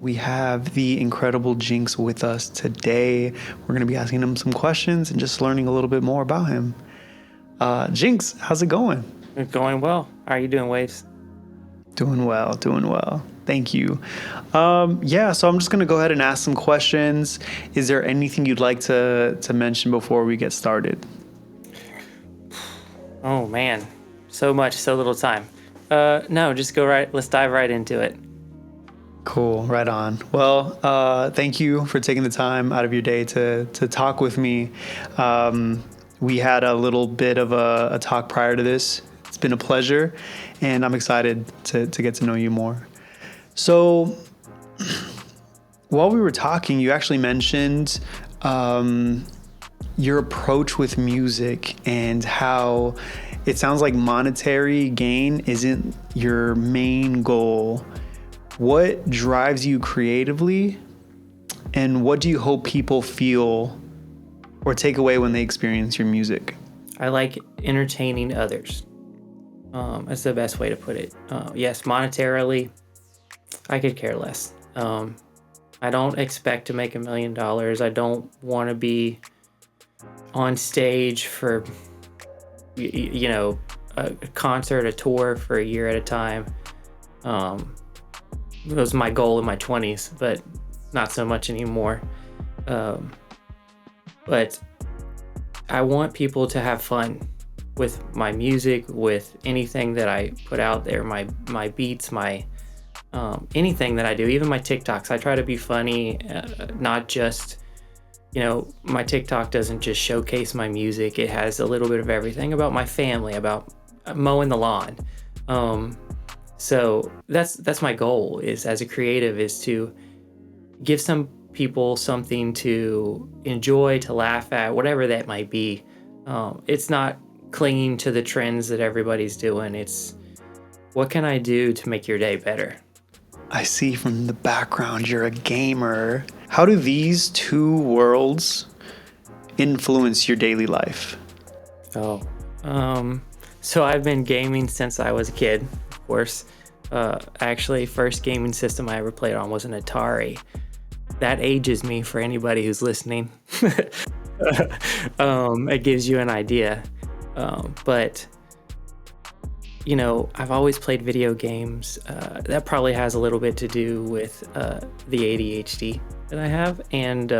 We have the incredible Jinkz with us today. We're going to be asking him some questions and just learning a little bit more about him. Jinkz, how's it going? It's going well. How are you doing, Waves? Doing well. Thank you. So I'm just going to go ahead and ask some questions. Is there anything you'd like to mention before we get started? Oh, man. So much, so little time. No, just go right. Let's dive right into it. Cool. Right on. Well, thank you for taking the time out of your day to talk with me. We had a little bit of a talk prior to this. It's been a pleasure, and I'm excited to get to know you more. So while we were talking, you actually mentioned your approach with music and how it sounds like monetary gain isn't your main goal. What drives you creatively, and what do you hope people feel or take away when they experience your music? I like entertaining others. That's the best way to put it. Yes, monetarily, I could care less. I don't expect to make $1 million. I don't want to be on stage for, a concert, a tour for a year at a time. It was my goal in my 20s, but not so much anymore. But I want people to have fun with my music, with anything that I put out there, my beats, my anything that I do, even my TikToks. I try to be funny, not just, my TikTok doesn't just showcase my music. It has a little bit of everything about my family, about mowing the lawn. So that's my goal, is as a creative, is to give some people something to enjoy, to laugh at, whatever that might be. It's not clinging to the trends that everybody's doing. It's what can I do to make your day better? I see from the background you're a gamer. How do these two worlds influence your daily life? So I've been gaming since I was a kid, of course. Actually, first gaming system I ever played on was an Atari. That ages me for anybody who's listening. It gives you an idea. But I've always played video games. That probably has a little bit to do with the ADHD that I have. And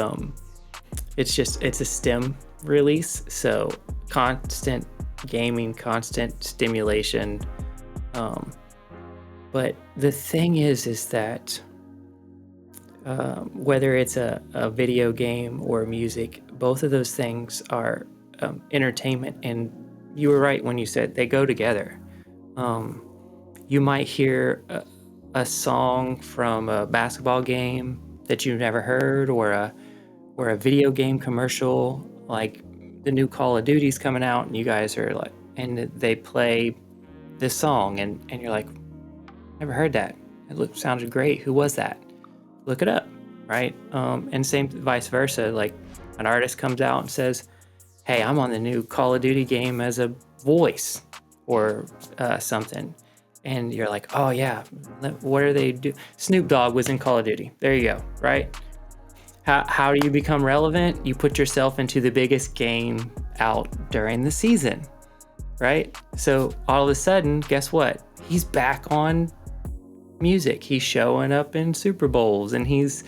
it's a STEM release. So constant gaming, constant stimulation. But the thing is that whether it's a video game or music, both of those things are entertainment. And you were right when you said they go together. You might hear a song from a basketball game that you've never heard, or a video game commercial, like the new Call of Duty's coming out, and you guys are like, and they play this song, and you're like, never heard that. It sounded great. Who was that? Look it up, right? And same vice versa. Like an artist comes out and says, hey, I'm on the new Call of Duty game as a voice or something. And you're like, oh yeah, what are they do? Snoop Dogg was in Call of Duty. There you go, right? How do you become relevant? You put yourself into the biggest game out during the season, right? So all of a sudden, guess what? He's back on music. He's showing up in Super Bowls, and he's,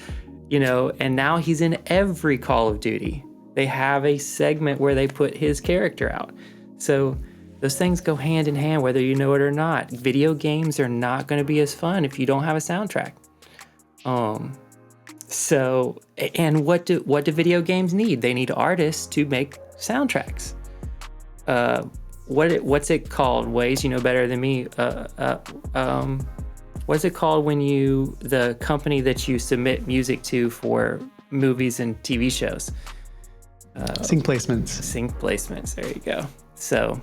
and now he's in every Call of Duty. They have a segment where they put his character out. So those things go hand in hand, whether you know it or not. Video games are not going to be as fun if you don't have a soundtrack. So, and what do video games need? They need artists to make soundtracks. What's it called? Ways, you know better than me. What's it called when the company that you submit music to for movies and TV shows? Sync placements. Sync placements. There you go. So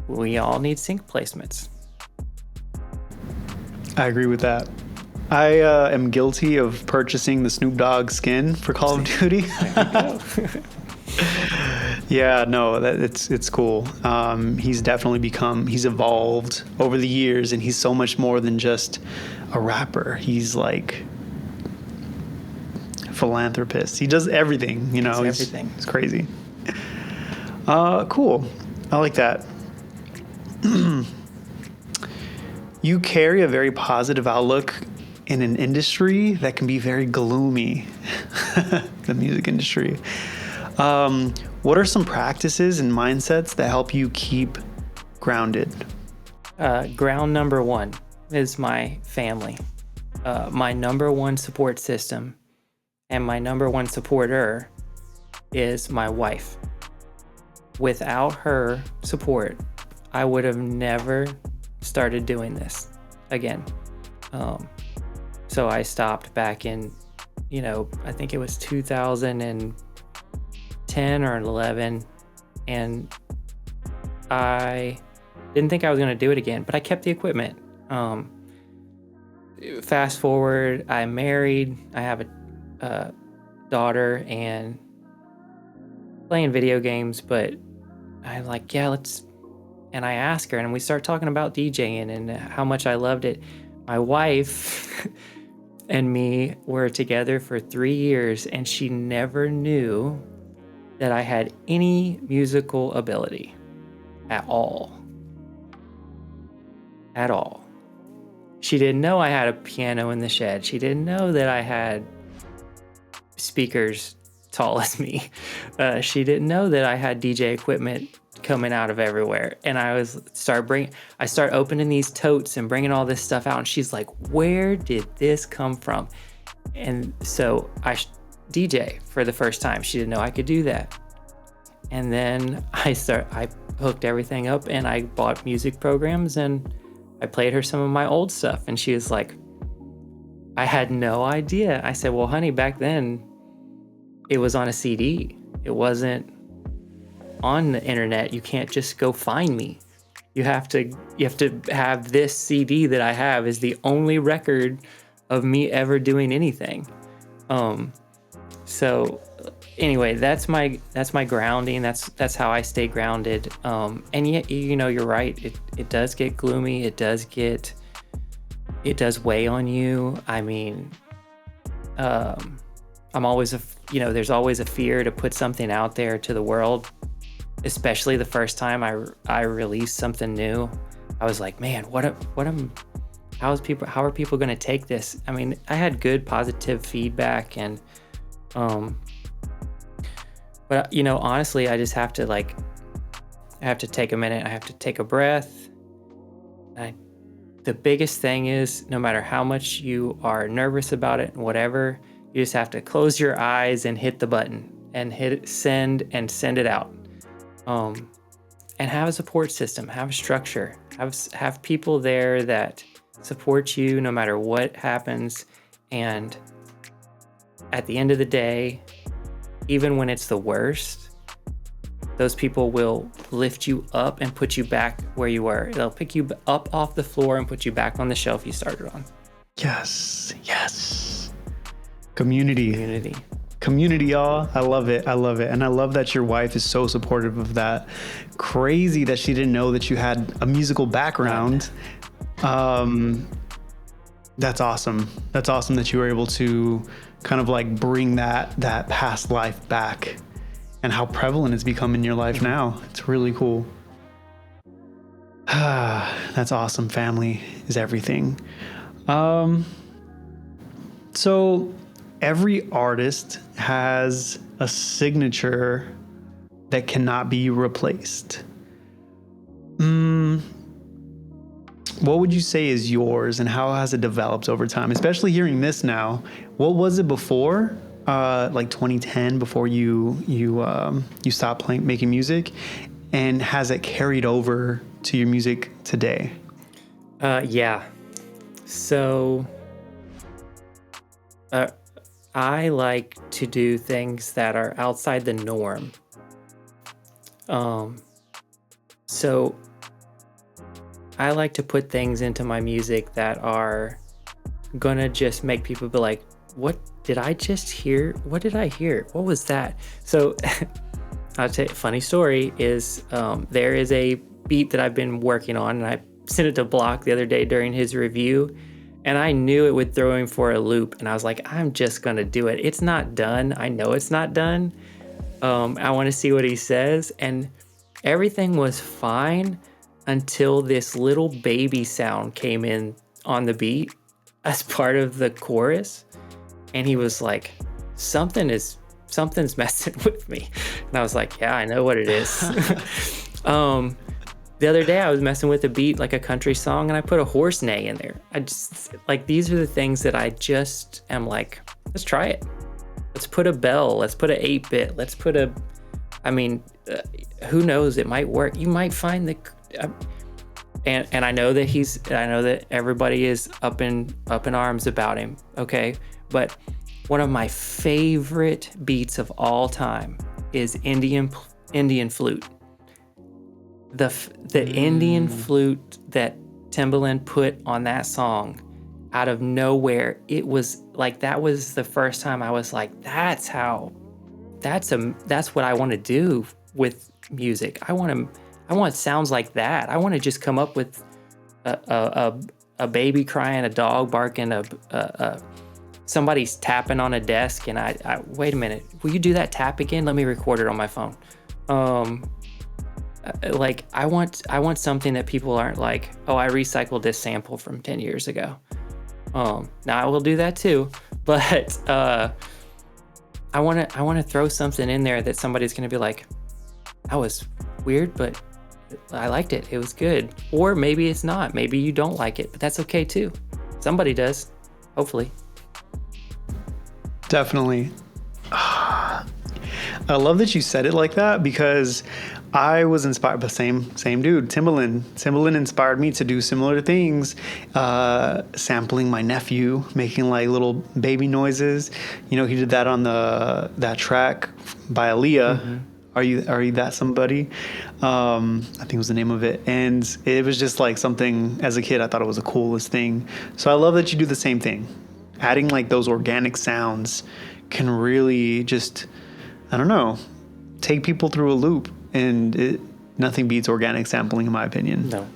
we all need sync placements. I agree with that. I am guilty of purchasing the Snoop Dogg skin for Call of Duty. There you go. Yeah, no, it's cool. He's definitely he's evolved over the years, and he's so much more than just a rapper. He's like philanthropist. He does everything, you know. It's everything. It's crazy. Cool. I like that. You carry a very positive outlook in an industry that can be very gloomy, the music industry. What are some practices and mindsets that help you keep grounded? Ground number one is my family. My number one support system and my number one supporter is my wife. Without her support, I would have never started doing this again. So I stopped back in, I think it was 2010 or 11, and I didn't think I was going to do it again, but I kept the equipment. Fast forward, I'm married, I have a daughter, and playing video games, but I'm like, yeah, let's. And I ask her, and we start talking about DJing and how much I loved it. My wife and me were together for 3 years, and she never knew that I had any musical ability at all. At all. She didn't know I had a piano in the shed. She didn't know that I had speakers tall as me. She didn't know that I had DJ equipment coming out of everywhere. And I start opening these totes and bringing all this stuff out. And she's like, where did this come from? And so I DJ for the first time. She didn't know I could do that. And then I hooked everything up and I bought music programs and I played her some of my old stuff. And she was like, I had no idea. I said, well, honey, back then it was on a CD. It wasn't on the internet. You can't just go find me. You have to have this CD that I have is the only record of me ever doing anything. So anyway, that's my grounding. That's how I stay grounded. And yet, you're right. It does get gloomy. It does weigh on you. I mean, I'm always there's always a fear to put something out there to the world, especially the first time I released something new. I was like, man, how are people going to take this? I mean, I had good positive feedback and, but honestly, I just have to I have to take a minute. I have to take a breath. The biggest thing is no matter how much you are nervous about it, whatever, you just have to close your eyes and hit the button and hit send it out. And have a support system, have a structure, have people there that support you no matter what happens. And at the end of the day, even when it's the worst, those people will lift you up and put you back where you were. They'll pick you up off the floor and put you back on the shelf you started on. Yes. Community, y'all. I love it. And I love that your wife is so supportive of that. Crazy that she didn't know that you had a musical background. That's awesome. That's awesome that you were able to kind of bring that past life back and how prevalent it's become in your life now. It's really cool. That's awesome. Family is everything. So every artist has a signature that cannot be replaced. What would you say is yours and how has it developed over time? Especially hearing this now, what was it before, 2010, before you stopped making music, and has it carried over to your music today? Yeah. So, I like to do things that are outside the norm. So I like to put things into my music that are gonna just make people be like, what did I just hear? What did I hear? What was that? So I'll tell you a funny story is there is a beat that I've been working on and I sent it to Block the other day during his review. And I knew it would throw him for a loop. And I was like, I'm just going to do it. It's not done. I know it's not done. I want to see what he says. And everything was fine until this little baby sound came in on the beat as part of the chorus. And he was like, something's messing with me. And I was like, yeah, I know what it is. The other day I was messing with a beat, like a country song, and I put a horse neigh in there. I just, like, these are the things that I just am like, let's try it. Let's put a bell. Let's put an 8-bit. Let's put a, who knows? It might work. You might find the, and I know that everybody is up in arms about him. Okay. But one of my favorite beats of all time is Indian flute. The Indian flute that Timbaland put on that song out of nowhere, it was like, that was the first time I was like, that's what I want to do with music. I want sounds like that. I want to just come up with a baby crying, a dog barking, somebody's tapping on a desk, and I wait a minute, will you do that tap again? Let me record it on my phone. Like, I want something that people aren't like, oh, I recycled this sample from 10 years ago. Now I will do that too, but I want to throw something in there that somebody's going to be like, that was weird, but I liked it. It was good. Or maybe it's not. Maybe you don't like it, but that's okay too. Somebody does, hopefully. Definitely. I love that you said it like that, because I was inspired by the same dude, Timbaland. Timbaland inspired me to do similar things, sampling my nephew, making like little baby noises. You know, he did that on that track by Aaliyah. Mm-hmm. Are you that somebody? I think was the name of it. And it was just like something, as a kid, I thought it was the coolest thing. So I love that you do the same thing. Adding like those organic sounds can really just, I don't know, take people through a loop. And nothing beats organic sampling, in my opinion. No.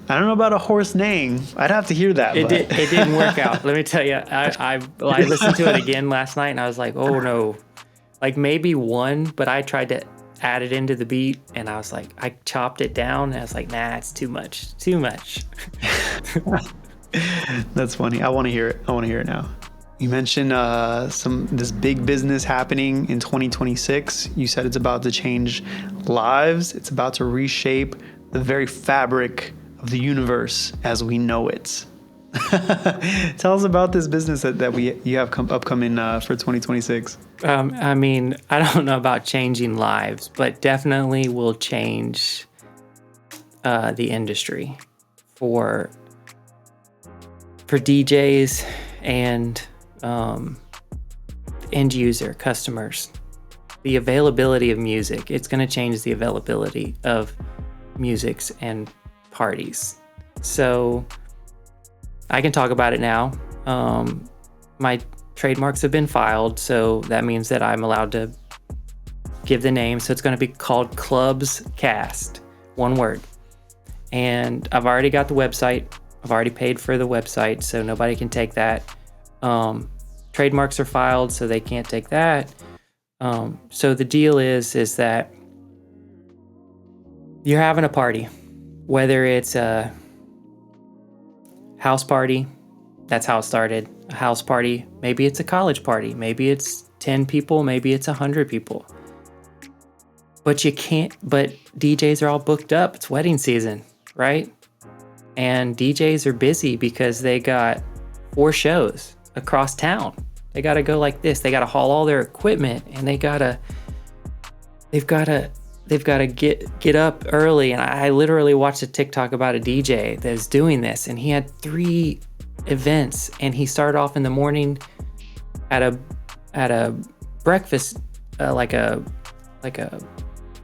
I don't know about a horse neighing. I'd have to hear that. It didn't work out. Let me tell you, I listened to it again last night, and I was like, oh no. Like maybe one, but I tried to add it into the beat, and I was like, I chopped it down, and I was like, nah, it's too much. That's funny. I want to hear it now. You mentioned this big business happening in 2026. You said it's about to change lives. It's about to reshape the very fabric of the universe as we know it. Tell us about this business that you have upcoming for 2026. I don't know about changing lives, but definitely will change the industry for DJs and end user customers. The availability of music, it's going to change the availability of musics and parties. So I can talk about it now. My trademarks have been filed, so that means that I'm allowed to give the name. So it's going to be called Clubs Cast, one word. And I've already got the website. I've already paid for the website, so nobody can take that. Trademarks are filed, so they can't take that. So the deal is that you're having a party, whether it's a house party, that's how it started, a house party, maybe it's a college party, maybe it's 10 people, maybe it's 100 people. But DJs are all booked up. It's wedding season, right? And DJs are busy because they got 4 shows across town. They got to go like this. They got to haul all their equipment, and they've got to get up early. And I literally watched a TikTok about a DJ that's doing this, and he had 3 events, and he started off in the morning at a breakfast, like a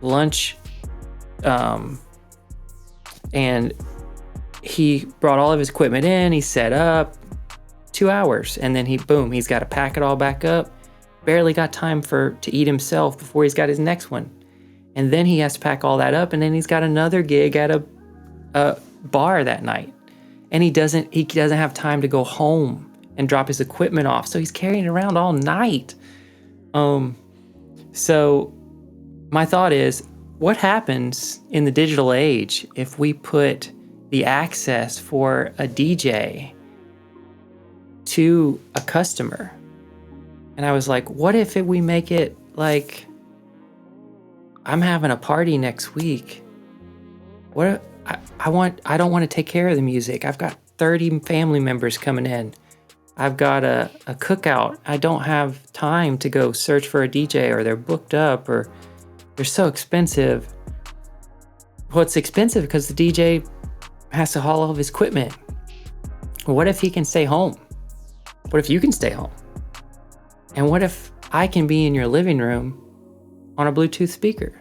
lunch, and he brought all of his equipment in. He set up 2 hours, and then he's got to pack it all back up. Barely got time to eat himself before he's got his next one. And then he has to pack all that up, and then he's got another gig at a bar that night. and he doesn't have time to go home and drop his equipment off, so he's carrying it around all night. So my thought is, what happens in the digital age if we put the access for a DJ to a customer? And I was like, what if we make it like, I'm having a party next week. What I don't want to take care of the music. I've got 30 family members coming in. I've got a cookout. I don't have time to go search for a DJ, or they're booked up, or they're so expensive. Well, it's expensive because the DJ has to haul all of his equipment. What if he can stay home? What if you can stay home? And what if I can be in your living room on a Bluetooth speaker?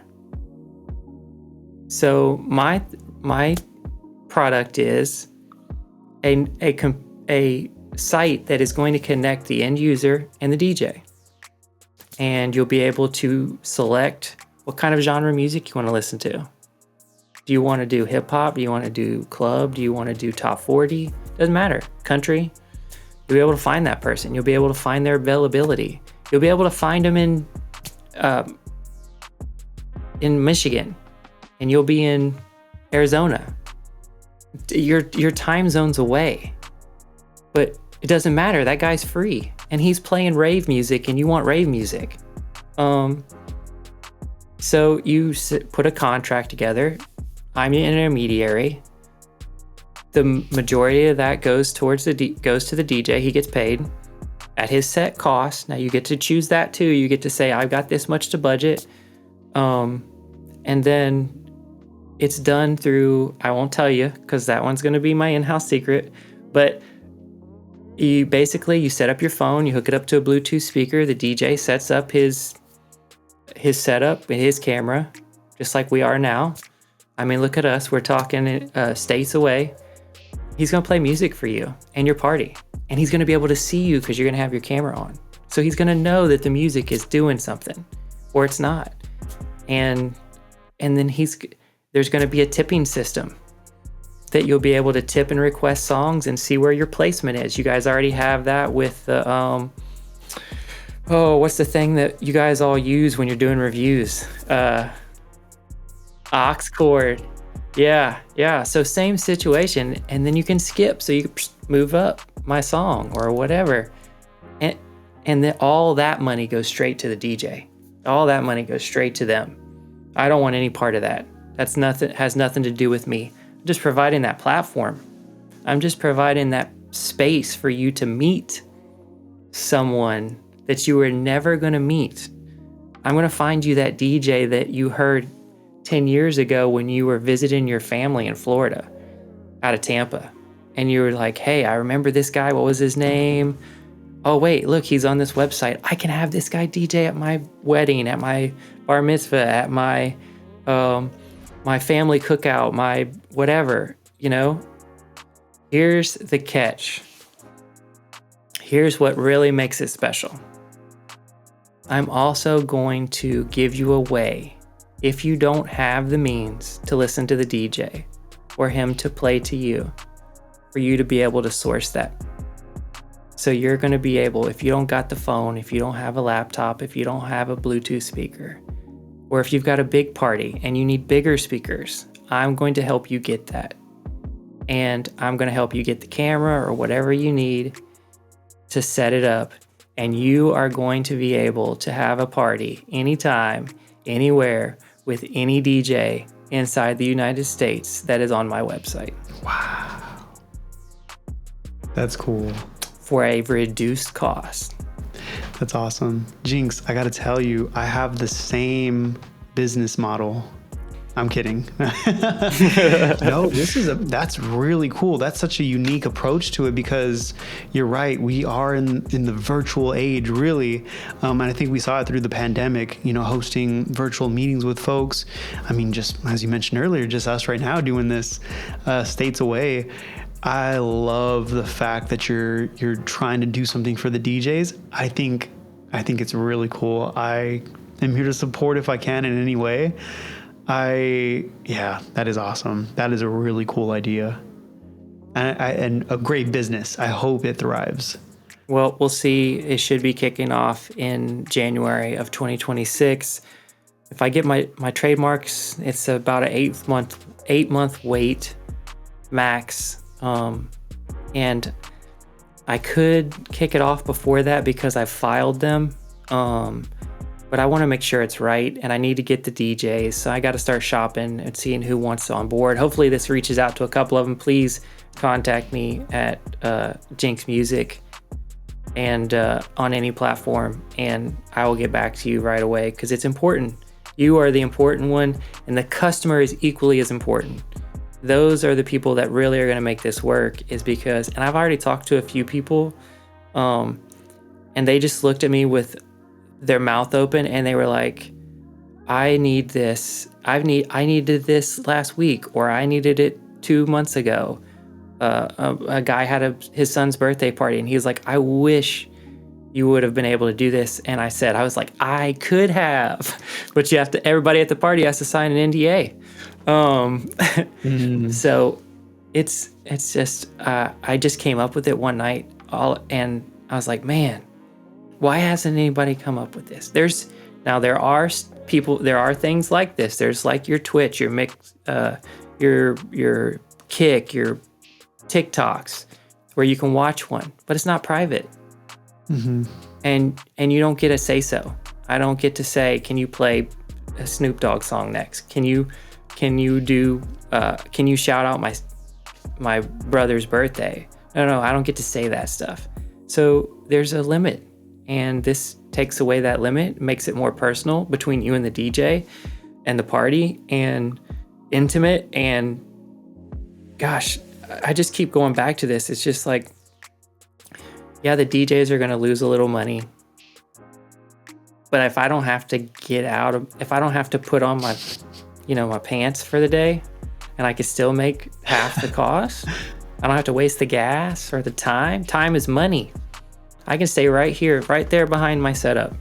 So my product is a site that is going to connect the end user and the DJ. And you'll be able to select what kind of genre music you want to listen to. Do you want to do hip hop? Do you want to do club? Do you want to do top 40? Doesn't matter. Country. You'll be able to find that person. You'll be able to find their availability. You'll be able to find them in Michigan, and you'll be in Arizona. Your time zone's away, but it doesn't matter. That guy's free, and he's playing rave music, and you want rave music. So you put a contract together. I'm the intermediary. The majority of that goes to the DJ. He gets paid at his set cost. Now you get to choose that too. You get to say, I've got this much to budget. And then it's done through, I won't tell you because that one's going to be my in-house secret, but you set up your phone, you hook it up to a Bluetooth speaker. The DJ sets up his setup and his camera, just like we are now. I mean, look at us. We're talking states away. He's going to play music for you and your party. And he's going to be able to see you because you're going to have your camera on. So he's going to know that the music is doing something or it's not. And then there's going to be a tipping system that you'll be able to tip and request songs and see where your placement is. You guys already have that with the, what's the thing that you guys all use when you're doing reviews? Aux cord. Yeah. So same situation, and then you can skip, so you can move up my song or whatever, and then all that money goes straight to the DJ. All that money goes straight to them. I don't want any part of that. Has nothing to do with me. I'm just providing that platform. I'm just providing that space for you to meet someone that you were never going to meet. I'm going to find you that DJ that you heard 10 years ago when you were visiting your family in Florida out of Tampa, and you were like, hey, I remember this guy. What was his name? Oh, wait, look, he's on this website. I can have this guy DJ at my wedding, at my bar mitzvah, at my family cookout, my whatever, Here's the catch. Here's what really makes it special. I'm also going to give you a way, if you don't have the means to listen to the DJ or him to play to you, for you to be able to source that. So you're going to be able, if you don't got the phone, if you don't have a laptop, if you don't have a Bluetooth speaker, or if you've got a big party and you need bigger speakers, I'm going to help you get that. And I'm going to help you get the camera or whatever you need to set it up. And you are going to be able to have a party anytime, anywhere, with any DJ inside the United States that is on my website. Wow. That's cool. For a reduced cost. That's awesome. Jinkz, I got to tell you, I have the same business model. I'm kidding. No, that's really cool. That's such a unique approach to it, because you're right. We are in the virtual age, really. And I think we saw it through the pandemic, hosting virtual meetings with folks. I mean, just as you mentioned earlier, just us right now doing this states away. I love the fact that you're trying to do something for the DJs. I think it's really cool. I am here to support if I can in any way. That is awesome. That is a really cool idea. and a great business. I hope it thrives. Well, we'll see. It should be kicking off in January of 2026. If I get my trademarks, it's about an 8 month wait max. And I could kick it off before that because I filed them. But I want to make sure it's right, and I need to get the DJs. So I got to start shopping and seeing who wants on board. Hopefully this reaches out to a couple of them. Please contact me at Jinkz Music and on any platform, and I will get back to you right away because it's important. You are the important one, and the customer is equally as important. Those are the people that really are going to make this work, is because, and I've already talked to a few people, and they just looked at me with their mouth open and they were like, I need this. I needed this last week, or I needed it 2 months ago. A guy had his son's birthday party, and he was like, I wish you would have been able to do this. And I was like, I could have, but everybody at the party has to sign an NDA. So it's just, I just came up with it one night and I was like, man, why hasn't anybody come up with this? There are things like this. There's like your Twitch, your mix, your Kick, your TikToks, where you can watch one, but it's not private. Mm-hmm. And you don't get a say so. I don't get to say, can you play a Snoop Dogg song next? Can you shout out my brother's birthday? No, I don't get to say that stuff. So there's a limit. And this takes away that limit, makes it more personal between you and the DJ and the party, and intimate. And gosh, I just keep going back to this. It's just like, yeah, the DJs are going to lose a little money. But if I don't have to if I don't have to put on my pants for the day, and I can still make half the cost, I don't have to waste the gas or the time. Time is money. I can stay right there behind my setup,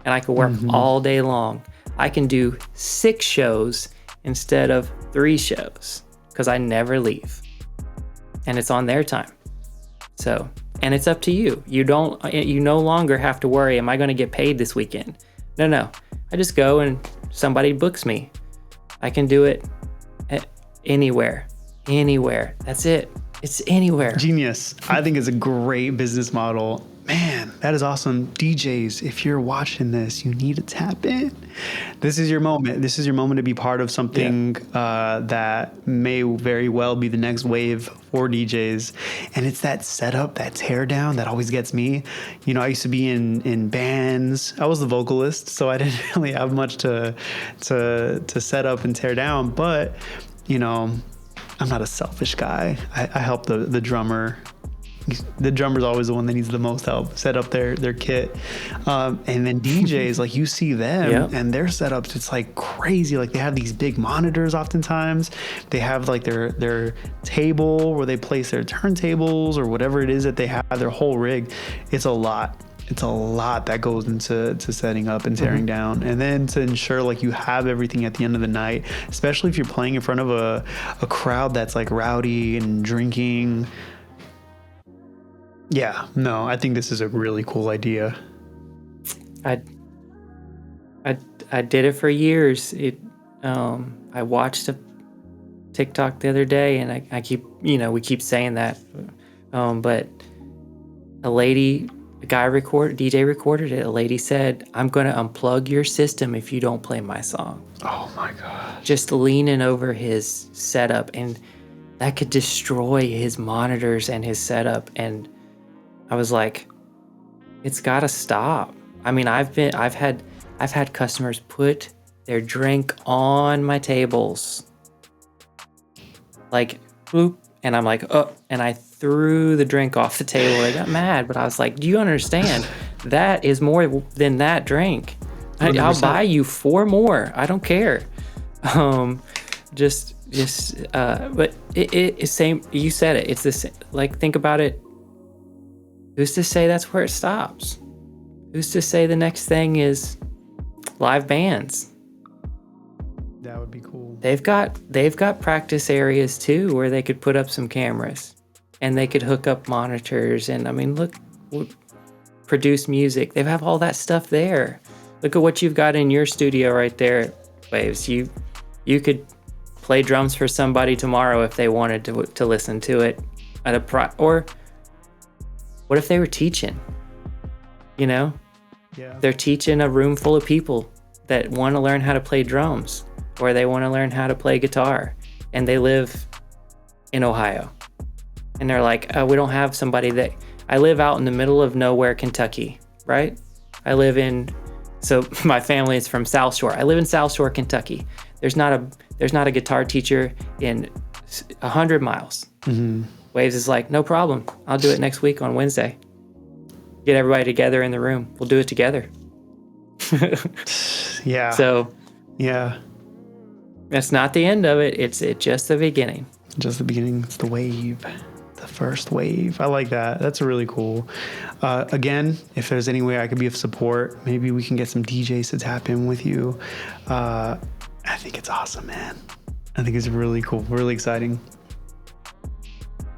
and I can work all day long. I can do 6 shows instead of 3 shows because I never leave, and it's on their time. So, and it's up to you. You no longer have to worry, am I going to get paid this weekend? No. I just go and somebody books me. I can do it anywhere. That's it. It's anywhere. Genius. I think it's a great business model. Man, that is awesome. DJs, if you're watching this, you need to tap in. This is your moment. This is your moment to be part of something that may very well be the next wave for DJs. And it's that setup, that tear down that always gets me. I used to be in bands. I was the vocalist, so I didn't really have much to set up and tear down. But, I'm not a selfish guy. I help the drummer. The drummer's always the one that needs the most help set up their kit. And then DJs, like, you see them and their setups, it's like crazy. Like, they have these big monitors oftentimes. They have like their table where they place their turntables or whatever it is that they have, their whole rig. It's a lot. It's a lot that goes into setting up and tearing down. And then to ensure like you have everything at the end of the night, especially if you're playing in front of a crowd that's like rowdy and drinking. Yeah, no, I think this is a really cool idea. I did it for years. I watched a TikTok the other day, and I keep, we keep saying that, but DJ recorded it. A lady said, "I'm going to unplug your system if you don't play my song." Oh my God. Just leaning over his setup, and that could destroy his monitors and his setup. And I was like, it's got to stop. I mean, I've had customers put their drink on my tables, like, boop, and I'm like, oh, and I threw the drink off the table. I got mad, but I was like, do you understand? That is more than that drink. I'll buy you 4 more. I don't care. But it's same. You said it. It's the same. Like, think about it. Who's to say that's where it stops? Who's to say the next thing is live bands? That would be cool. They've got practice areas too where they could put up some cameras. and they could hook up monitors. And I mean, look, produce music. They have all that stuff there. Look at what you've got in your studio right there, Waves. You could play drums for somebody tomorrow if they wanted to listen to it at or what if they were teaching? You know, Yeah. they're teaching a room full of people that want to learn how to play drums, or they want to learn how to play guitar, and they live in Ohio. And they're like, we don't have somebody that. I live out in the middle of nowhere, Kentucky, right? So my family is from South Shore. I live in South Shore, Kentucky. There's not a guitar teacher in 100 miles. Mm-hmm. Waves is like, no problem. I'll do it next week on Wednesday. Get everybody together in the room. We'll do it together. Yeah. So yeah, that's not the end of it. It's just the beginning. just the beginning. It's the wave. The first wave. I like that. That's really cool. Again, if there's any way I could be of support, maybe we can get some DJs to tap in with you. I think it's awesome, man. I think it's really cool, really exciting.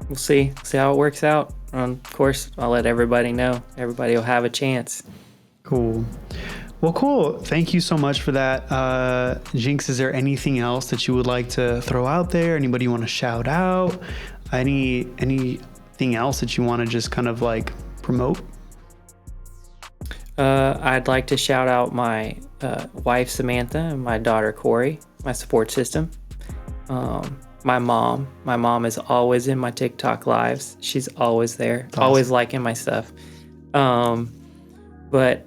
We'll see how it works out. Of course, I'll let everybody know. Everybody will have a chance. Cool. Well, cool. Thank you so much for that. Jinkz, is there anything else that you would like to throw out there? Anybody you want to shout out? Anything else that you want to just kind of like promote? I'd like to shout out my wife, Samantha, and my daughter, Corey, my support system. My mom is always in my TikTok lives. She's always there, awesome. Always liking my stuff. But,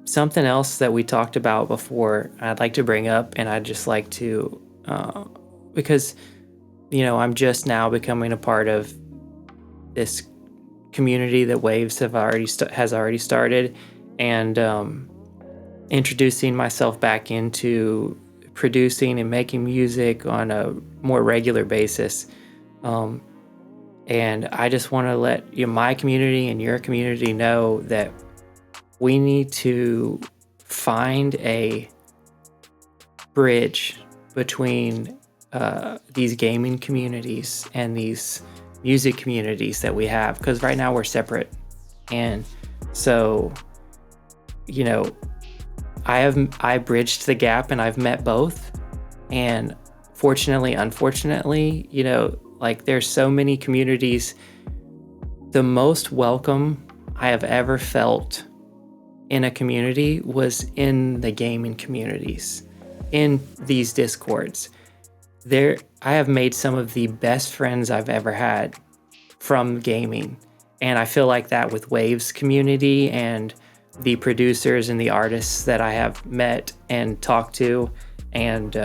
something else that we talked about before, I'd like to bring up, and I'd just like to, because, I'm just now becoming a part of this community that Waves has already started, and introducing myself back into producing and making music on a more regular basis. And I just want to let my community and your community know that we need to find a bridge between these gaming communities and these music communities that we have, because right now we're separate. And so, I bridged the gap, and I've met both. And fortunately, unfortunately, there's so many communities. The most welcome I have ever felt in a community was in the gaming communities, in these Discords. I have made some of the best friends I've ever had from gaming. And I feel like that with Waves community and the producers and the artists that I have met and talked to. And,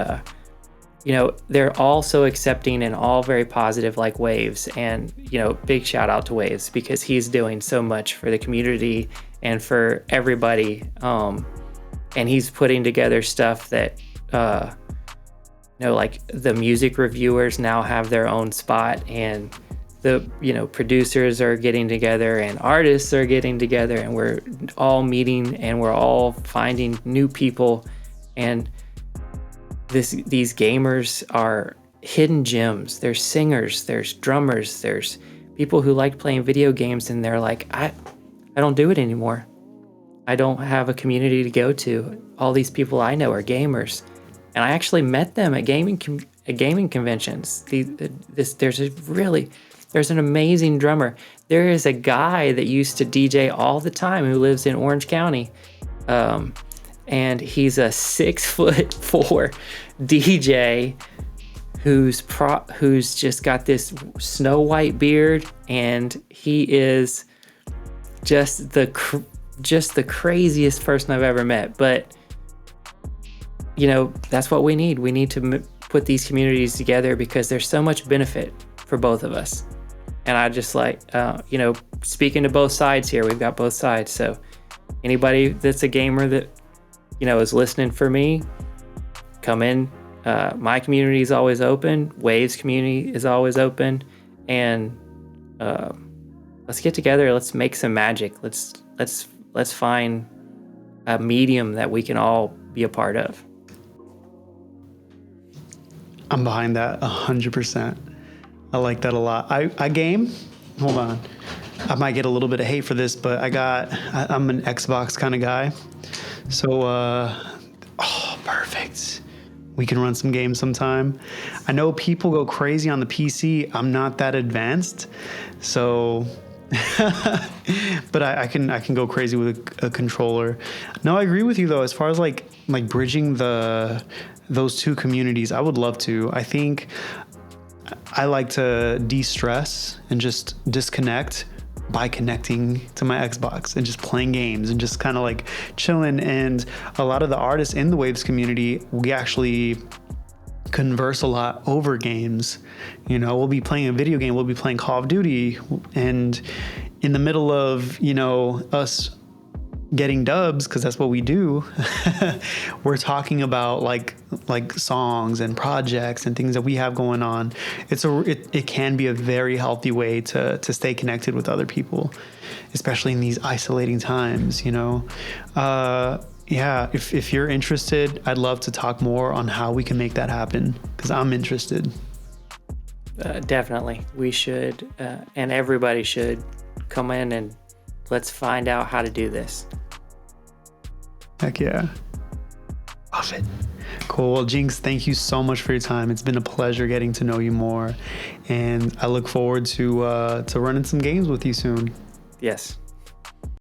they're all so accepting and all very positive, like Waves. And, big shout out to Waves, because he's doing so much for the community and for everybody. And he's putting together stuff that, like the music reviewers now have their own spot, and the producers are getting together and artists are getting together, and we're all meeting and we're all finding new people. And these gamers are hidden gems. There's singers, there's drummers, there's people who like playing video games, and they're like, I don't do it anymore. I don't have a community to go to. All these people I know are gamers, and I actually met them at gaming conventions. There's an amazing drummer. There is a guy that used to DJ all the time who lives in Orange County. And he's a 6'4" DJ who's just got this snow white beard, and he is just the craziest person I've ever met. But that's what we need. We need to put these communities together, because there's so much benefit for both of us. And I just speaking to both sides here, we've got both sides. So anybody that's a gamer that, is listening for me, come in. My community is always open. Waves community is always open. And let's get together. Let's make some magic. Let's find a medium that we can all be a part of. I'm behind that 100%. I like that a lot. I game. Hold on. I might get a little bit of hate for this, but I'm an Xbox kind of guy. So, oh, perfect. We can run some games sometime. I know people go crazy on the PC. I'm not that advanced, so but I can go crazy with a controller. No, I agree with you though. As far as like bridging those two communities, I would love to. I think I like to de-stress and just disconnect by connecting to my Xbox and just playing games and just kind of like chilling. And a lot of the artists in the Waves community, we actually converse a lot over games. You know, we'll be playing a video game, we'll be playing Call of Duty, and in the middle of, you know, us getting dubs, because that's what we do, we're talking about like songs and projects and things that we have going on. It can be a very healthy way to stay connected with other people, especially in these isolating times, you know. Yeah, if you're interested, I'd love to talk more on how we can make that happen, because I'm interested. Definitely. We should, and everybody should come in and let's find out how to do this. Heck yeah. Love it. Cool. Well, Jinkz, thank you so much for your time. It's been a pleasure getting to know you more. And I look forward to running some games with you soon. Yes.